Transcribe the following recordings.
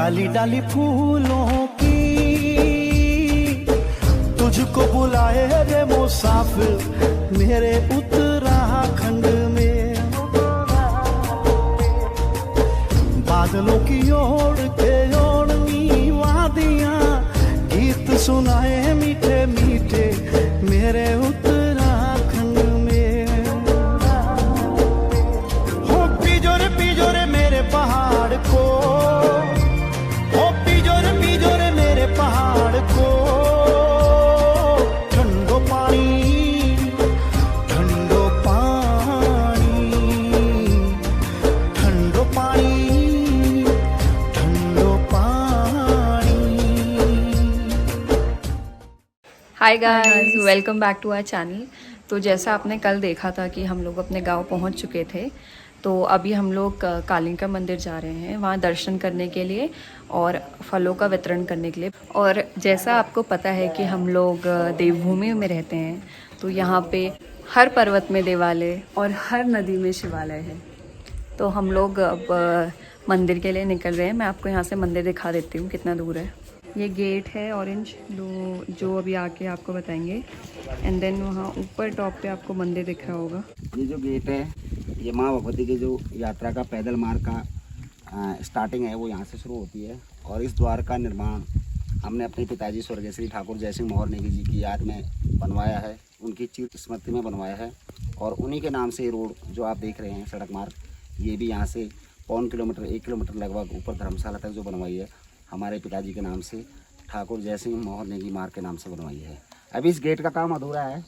डाली डाली फूलों की तुझको बुलाए रे मुसाफिर मेरे उत्तराखंड में। बादलों की ओर के ओढ़नी वादियां गीत सुनाए मीठे मीठे मेरे उत्तराखंड में। हो पिजोरे मेरे पहाड़ को, हो पिजोरे मेरे पहाड़ को। ठंडो पानी ठंडो पानी ठंडो पानी ठंडो पानी। Hi guys, welcome back to our channel. तो जैसा आपने कल देखा था कि हम लोग अपने गांव पहुंच चुके थे, तो अभी हम लोग कालिका मंदिर जा रहे हैं वहाँ दर्शन करने के लिए और फलों का वितरण करने के लिए। और जैसा आपको पता है कि हम लोग देवभूमि में रहते हैं, तो यहाँ पे हर पर्वत में देवालय और हर नदी में शिवालय है। तो हम लोग अब मंदिर के लिए निकल रहे हैं। मैं आपको यहाँ से मंदिर दिखा देती हूँ कितना दूर है। ये गेट है ऑरेंज, जो अभी आके आपको बताएंगे। एंड देन वहाँ ऊपर टॉप पे आपको मंदिर दिख रहा होगा। ये जो गेट है, ये माँ भगवती की जो यात्रा का पैदल मार्ग का स्टार्टिंग है वो यहाँ से शुरू होती है। और इस द्वार का निर्माण हमने अपने पिताजी स्वर्गीय श्री ठाकुर जय सिंह मोहर नेगी जी की याद में बनवाया है, उनकी चिर स्मृति में बनवाया है। और उन्हीं के नाम से ये रोड जो आप देख रहे हैं सड़क मार्ग, ये भी यहाँ से 1 किलोमीटर लगभग ऊपर धर्मशाला तक जो बनवाई है हमारे पिताजी के नाम से, ठाकुर जय सिंह मोहर नेगी मार्ग के नाम से बनवाई है। अभी इस गेट का काम अधूरा है,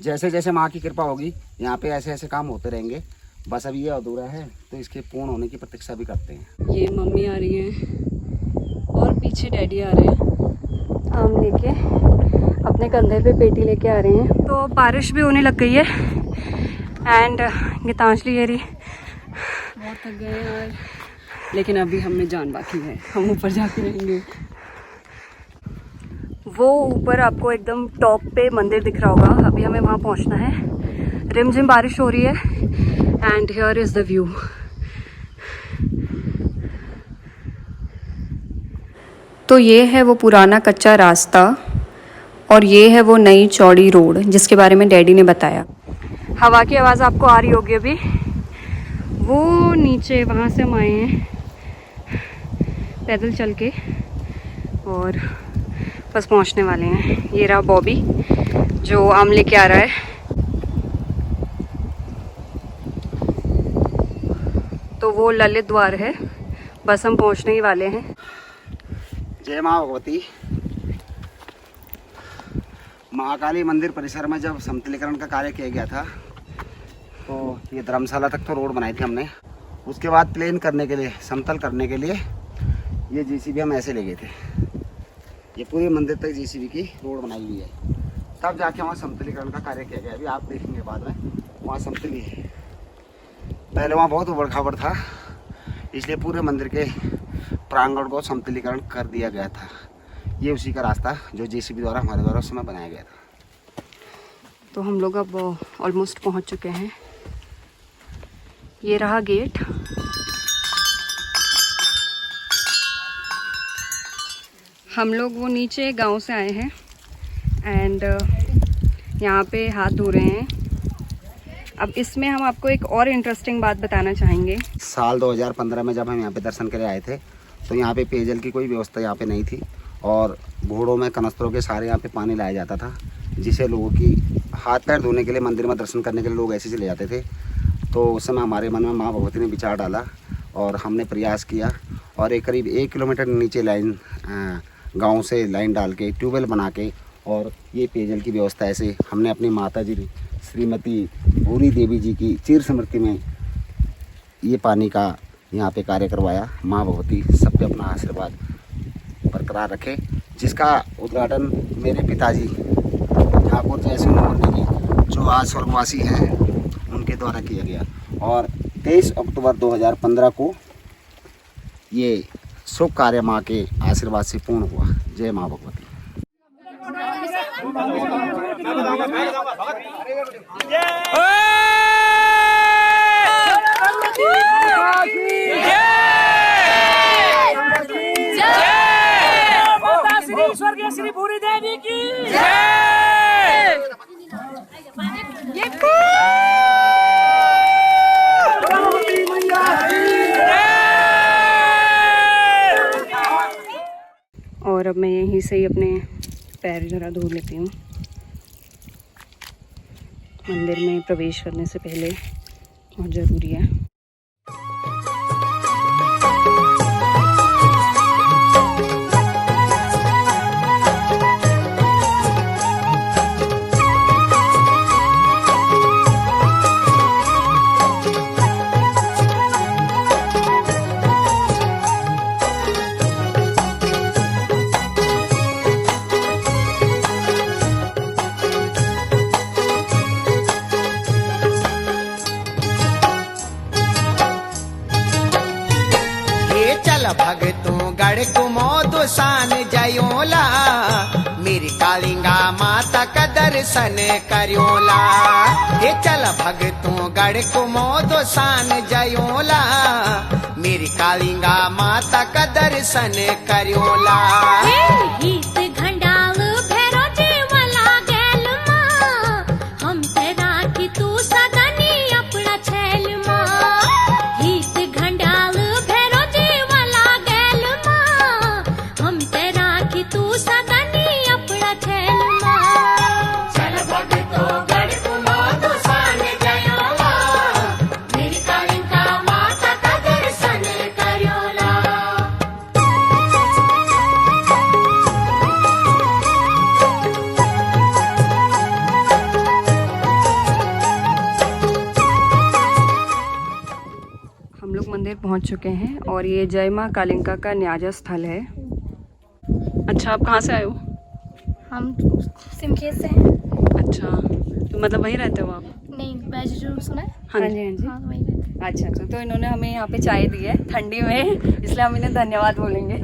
जैसे जैसे माँ की कृपा होगी यहाँ पे ऐसे ऐसे काम होते रहेंगे। बस अभी ये अधूरा है, तो इसके पूर्ण होने की प्रतीक्षा भी करते हैं। ये मम्मी आ रही हैं और पीछे डैडी आ रहे हैं आम लेके, अपने कंधे पे पेटी लेके आ रहे हैं। तो बारिश भी होने लग गई है एंड गीतांजलि ये रही बहुत थक गए यार, लेकिन अभी हमें जान बाकी है, हम ऊपर जाके रहेंगे। वो ऊपर आपको एकदम टॉप पे मंदिर दिख रहा होगा, अभी हमें वहाँ पहुँचना है। रिमझिम बारिश हो रही है and here is the view. तो ये है वो पुराना कच्चा रास्ता और ये है वो नई चौड़ी रोड जिसके बारे में डैडी ने बताया। हवा की आवाज़ आपको आ रही होगी अभी। वो नीचे वहाँ से हम आए हैं पैदल चल के और बस पहुँचने वाले हैं। ये रहा बॉबी जो आम लेके आ रहा है। तो वो ललित द्वार है, बस हम पहुँचने ही वाले हैं। जय माँ भगवती। महाकाली मंदिर परिसर में जब समतलीकरण का कार्य किया गया था, तो ये धर्मशाला तक तो रोड बनाई थी हमने। उसके बाद प्लेन करने के लिए, समतल करने के लिए ये जेसीबी हम ऐसे ले गए थे। ये पूरे मंदिर तक जेसीबी की रोड बनाई हुई है, तब जाके वहाँ समतलीकरण का कार्य किया गया। अभी आप देखेंगे बाद में वहाँ समतली है। पहले वहाँ बहुत उबड़ खाबड़ था, इसलिए पूरे मंदिर के प्रांगण को समतलीकरण कर दिया गया था। ये उसी का रास्ता जो जेसीबी द्वारा हमारे द्वारा उस समय बनाया गया था। तो हम लोग अब ऑलमोस्ट पहुंच चुके हैं। ये रहा गेट। हम लोग वो नीचे गांव से आए हैं एंड यहाँ पे हाथ धो रहे हैं। अब इसमें हम आपको एक और इंटरेस्टिंग बात बताना चाहेंगे। साल 2015 में जब हम यहाँ पे दर्शन करने आए थे, तो यहाँ पे पेयजल की कोई व्यवस्था यहाँ पे नहीं थी और घोड़ों में कनस्तरों के सारे यहाँ पे पानी लाया जाता था, जिसे लोगों की हाथ पैर धोने के लिए, मंदिर में दर्शन करने के लिए लोग ऐसे चले जाते थे। तो उस समय हमारे मन में माँ भगवती ने विचार डाला और हमने प्रयास किया और एक करीब 1 किलोमीटर नीचे लाइन गाँव से लाइन डाल के ट्यूबवेल बना के और ये पेयजल की व्यवस्था ऐसे हमने अपनी माता जी श्रीमती भूरी देवी जी की चिर स्मृति में ये पानी का यहाँ पे कार्य करवाया। माँ भगवती सब पे अपना आशीर्वाद बरकरार रखे, जिसका उद्घाटन मेरे पिताजी ठाकुर जय सिंह मोहर नेगी जो आज स्वर्गवासी हैं उनके द्वारा किया गया। और 23 अक्टूबर 2015 को ये शुभ कार्य माँ के आशीर्वाद से पूर्ण हुआ। जय माँ भगवती। जय यहीं से ही अपने पैर जरा धो लेती हूँ। मंदिर में प्रवेश करने से पहले बहुत ज़रूरी है। भगतों गढ़ कुमोदो सान जयोला, मेरी कालिंगा माता का दर्शन करियोला। हे चल भगतों गढ़ कुमोदो सान जयोला, मेरी कालिंगा माता का दर्शन करियोला। मंदिर पहुंच चुके हैं और ये जय माँ कालिंका का न्याजा स्थल है। अच्छा, आप कहाँ से आए हो? हम सिमखेत से हैं। अच्छा, तो मतलब वहीं रहते हो आप? नहीं, बैजू सुना है? हाँ जी, हाँ जी। हाँ, वहीं रहते हैं। अच्छा, तो इन्होंने हमें यहाँ पे चाय दी है ठंडी में, इसलिए हम इन्हें धन्यवाद बोलेंगे।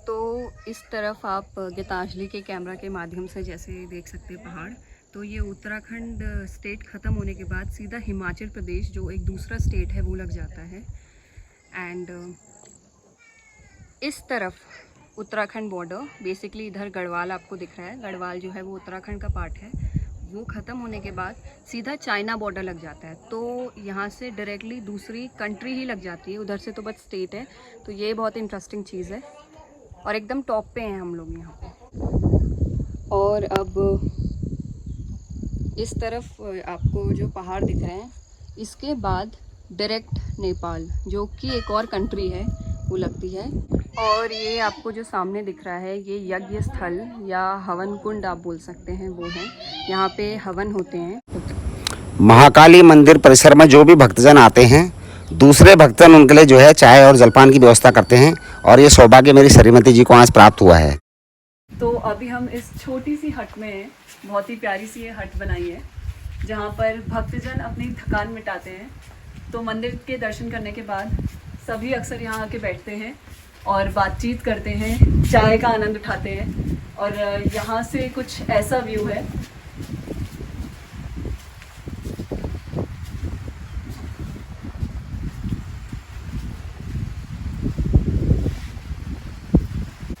तो इस तरफ आप गीतांजलि के कैमरा के माध्यम से जैसे देख सकते हैं पहाड़, तो ये उत्तराखंड स्टेट ख़त्म होने के बाद सीधा हिमाचल प्रदेश जो एक दूसरा स्टेट है वो लग जाता है। एंड इस तरफ उत्तराखंड बॉर्डर, बेसिकली इधर गढ़वाल आपको दिख रहा है, गढ़वाल जो है वो उत्तराखंड का पार्ट है, वो ख़त्म होने के बाद सीधा चाइना बॉर्डर लग जाता है। तो यहाँ से डायरेक्टली दूसरी कंट्री ही लग जाती है, उधर से तो बस स्टेट है। तो ये बहुत इंटरेस्टिंग चीज़ है और एकदम टॉप पे हैं हम लोग यहाँ पे। और अब इस तरफ आपको जो पहाड़ दिख रहे हैं, इसके बाद डायरेक्ट नेपाल जो कि एक और कंट्री है वो लगती है। और ये आपको जो सामने दिख रहा है ये यज्ञ स्थल या हवन कुंड आप बोल सकते हैं, वो है। यहाँ पे हवन होते हैं। महाकाली मंदिर परिसर में जो भी भक्तजन आते हैं, दूसरे भक्तजन उनके लिए जो है चाय और जलपान की व्यवस्था करते हैं और ये सौभाग्य मेरी श्रीमती जी को आज प्राप्त हुआ है। तो अभी हम इस छोटी सी हट में हैं, बहुत ही प्यारी सी ये हट बनाई है जहाँ पर भक्तजन अपनी थकान मिटाते हैं। तो मंदिर के दर्शन करने के बाद सभी अक्सर यहाँ आके बैठते हैं और बातचीत करते हैं, चाय का आनंद उठाते हैं। और यहाँ से कुछ ऐसा व्यू है।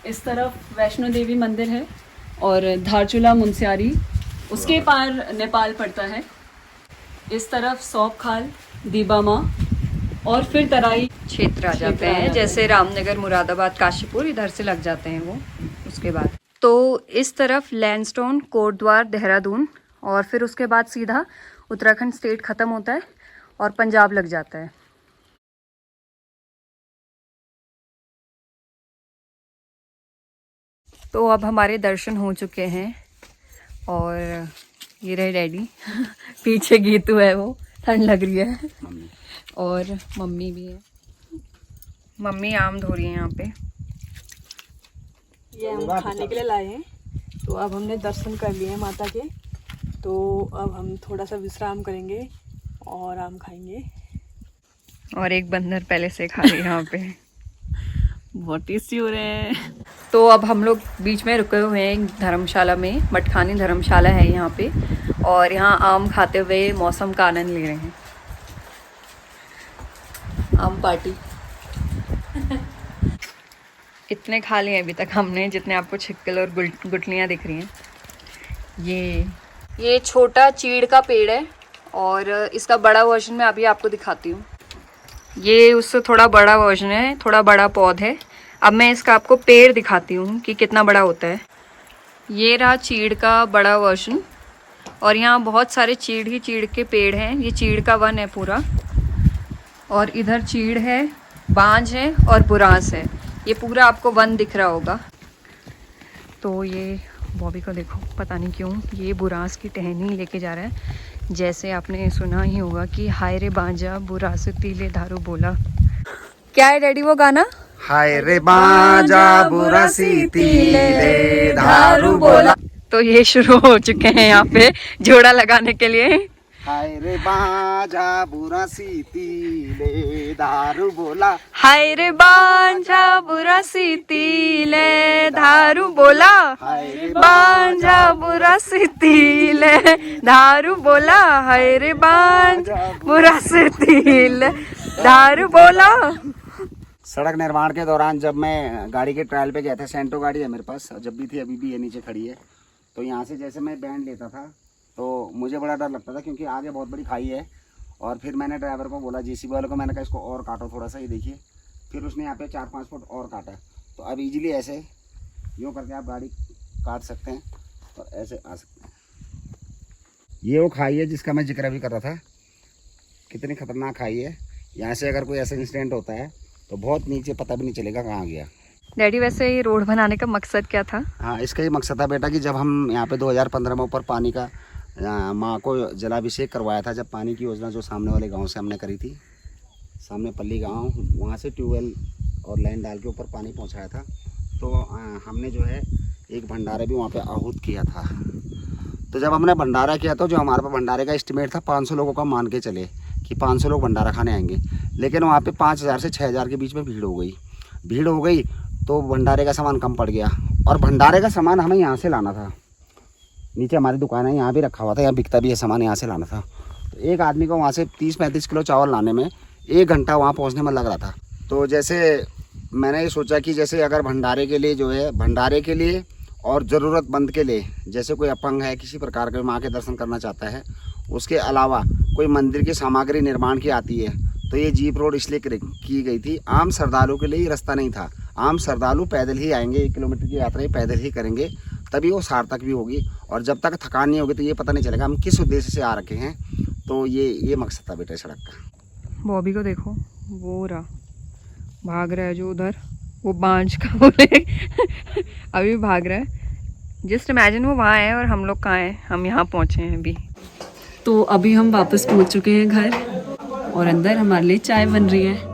इस तरफ वैष्णो देवी मंदिर है और धारचूला मुनस्यारी, उसके पार नेपाल पड़ता है। इस तरफ सौंपखाल, दीबामा और फिर तराई क्षेत्र आ जाते हैं, जैसे रामनगर, मुरादाबाद, काशीपुर, इधर से लग जाते हैं वो। उसके बाद तो इस तरफ लैंडस्टोन, कोटद्वार, देहरादून और फिर उसके बाद सीधा उत्तराखंड स्टेट ख़त्म होता है और पंजाब लग जाता है। तो अब हमारे दर्शन हो चुके हैं और ये रहे डैडी पीछे गीतू है, वो ठंड लग रही है और मम्मी भी है। मम्मी आम धो रही है यहाँ पे। ये हम खाने के लिए लाए हैं। तो अब हमने दर्शन कर लिए हैं माता के, तो अब हम थोड़ा सा विश्राम करेंगे और आम खाएंगे। और एक बंदर पहले से खा रही है यहाँ पे। बहुत टेस्टी हो रहे हैं। तो अब हम लोग बीच में रुके हुए हैं धर्मशाला में, मटखानी धर्मशाला है यहाँ पे, और यहाँ आम खाते हुए मौसम का आनंद ले रहे हैं। आम पार्टी। इतने खा लिए अभी तक हमने जितने आपको छिक्कल और गुठलियाँ दिख रही हैं। ये छोटा चीड़ का पेड़ है और इसका बड़ा वर्जन मैं अभी आपको दिखाती हूँ। ये उससे थोड़ा बड़ा वर्जन है, थोड़ा बड़ा पौध है। अब मैं इसका आपको पेड़ दिखाती हूँ कि कितना बड़ा होता है। ये रहा चीड़ का बड़ा वर्जन, और यहाँ बहुत सारे चीड़ ही चीड़ के पेड़ हैं। ये चीड़ का वन है पूरा, और इधर चीड़ है, बांज है और बुरांस है। ये पूरा आपको वन दिख रहा होगा। तो ये बॉबी को देखो, पता नहीं क्यों ये बुरांस की टहनी लेके जा रहा है। जैसे आपने सुना ही होगा कि हाय रे बांजा बुरास तीले धारू बोला। क्या है डैडी वो गाना? हाय रे बाजा बुरासी तीले धारू बोला। तो ये शुरू हो चुके हैं यहाँ पे जोड़ा लगाने के लिए। हाय रे बाजा बुरासी तीले दारू बोला। हाय रे बांझा बुरासी तीले धारू बोला। हाय रे बांझा बुरासी तीले धारू बोला। हाय रे बांझा बुरासी तीले धारू बोला। सड़क निर्माण के दौरान जब मैं गाड़ी के ट्रायल पे गया था, सेंटो गाड़ी है मेरे पास, जब भी थी अभी भी ये नीचे खड़ी है। तो यहाँ से जैसे मैं बैंड लेता था तो मुझे बड़ा डर लगता था, क्योंकि आगे बहुत बड़ी खाई है। और फिर मैंने ड्राइवर को बोला, जेसीबी वाले को मैंने कहा इसको और काटो थोड़ा सा, ये देखिए। फिर उसने यहाँ पे 4-5 फुट और काटा। तो अब इजीली ऐसे यूँ करके आप गाड़ी काट सकते हैं और ऐसे आ सकते हैं। ये वो खाई है जिसका मैं जिक्र भी कर रहा था, कितनी खतरनाक खाई है। यहाँ से अगर कोई ऐसा इंसिडेंट होता है तो बहुत नीचे पता भी नहीं चलेगा कहाँ गया। डैडी वैसे ये रोड बनाने का मकसद क्या था? हाँ, इसका ये मकसद था बेटा कि जब हम यहाँ पे 2015 में ऊपर पानी का माँ को जलाभिषेक करवाया था, जब पानी की योजना जो सामने वाले गांव से हमने करी थी, सामने पल्ली गांव, वहाँ से ट्यूबवेल और लाइन डाल के ऊपर पानी पहुँचाया था। तो हमने जो है एक भंडारा भी वहाँ पे आहूत किया था। तो जब हमने भंडारा किया तो जो हमारे पास भंडारे का एस्टिमेट था 500 लोगों का, मान के चले कि 500 लोग भंडारा खाने आएंगे। लेकिन वहाँ पे 5000 से 6000 के बीच में भीड़ हो गई तो भंडारे का सामान कम पड़ गया। और भंडारे का सामान हमें यहाँ से लाना था, नीचे हमारी दुकान है, यहाँ भी रखा हुआ था, यहाँ बिकता भी है सामान, यहाँ से लाना था। तो एक आदमी को वहाँ से 30-35 किलो चावल लाने में 1 घंटा वहाँ पहुँचने में लग रहा था। तो जैसे मैंने ये सोचा कि जैसे अगर भंडारे के लिए जो है, भंडारे के लिए और ज़रूरतमंद के लिए, जैसे कोई अपंग है, किसी प्रकार के माँ के दर्शन करना चाहता है, उसके अलावा कोई मंदिर की सामग्री निर्माण की आती है, तो ये जीप रोड इसलिए की गई थी। आम श्रद्धालु के लिए रास्ता नहीं था। आम श्रद्धालु पैदल ही आएंगे, 1 किलोमीटर की यात्रा ही पैदल ही करेंगे, तभी वो सार्थक भी होगी। और जब तक थकान नहीं होगी तो ये पता नहीं चलेगा हम किस उद्देश्य से आ रखे हैं। तो ये मकसद था बेटा सड़क का। बॉबी को देखो, वो रहा भाग रहा है जो उधर, वो बांझ का बोले अभी भाग रहा है। जस्ट इमेजिन वो वहाँ है और हम लोग कहाँ हैं, हम यहाँ पहुँचे हैं अभी। तो अभी हम वापस पहुँच चुके हैं घर, और अंदर हमारे लिए चाय बन रही है।